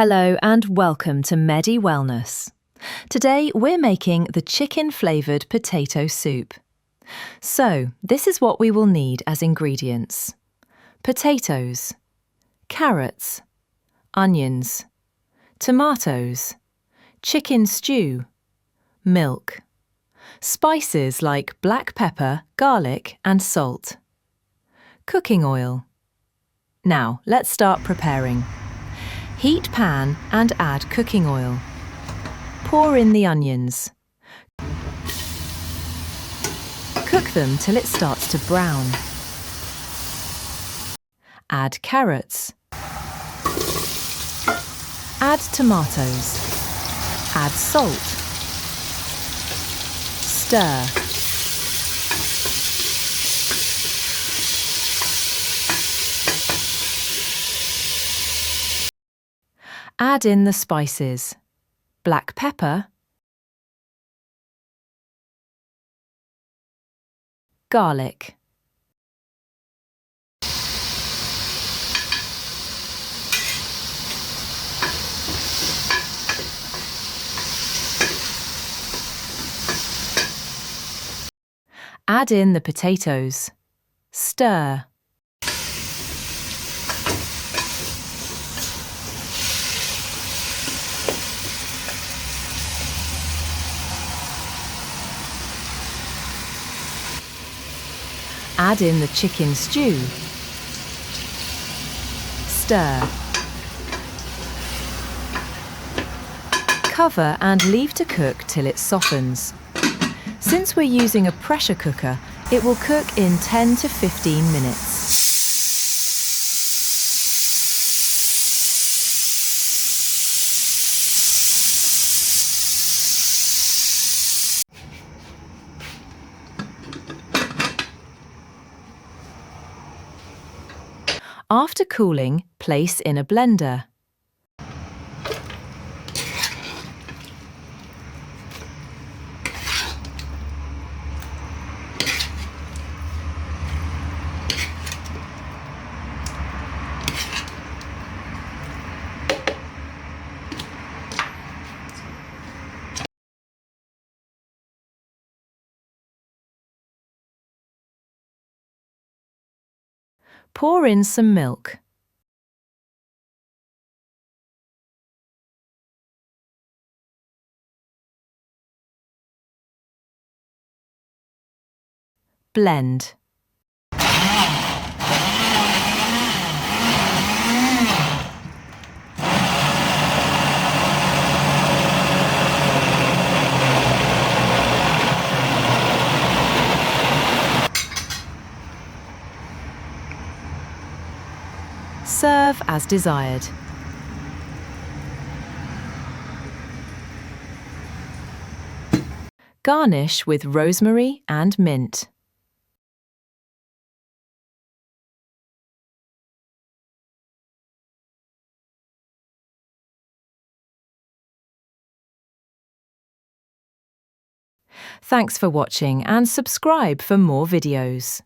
Hello and welcome to Medy Wellness. Today we're making the chicken-flavoured potato soup. So, this is what we will need as ingredients. Potatoes, carrots, onions, tomatoes, chicken stew, milk, spices like black pepper, garlic and salt, cooking oil. Now, let's start preparing. Heat pan and add cooking oil. Pour in the onions. Cook them till it starts to brown. Add carrots. Add tomatoes. Add salt. Stir. Add in the spices. Black pepper, garlic, add in the potatoes, stir. Add in the chicken stew. Stir. Cover and leave to cook till it softens. Since we're using a pressure cooker, it will cook in 10 to 15 minutes. After cooling, place in a blender. Pour in some milk. Blend. Serve as desired. Garnish with rosemary and mint. Thanks for watching and subscribe for more videos.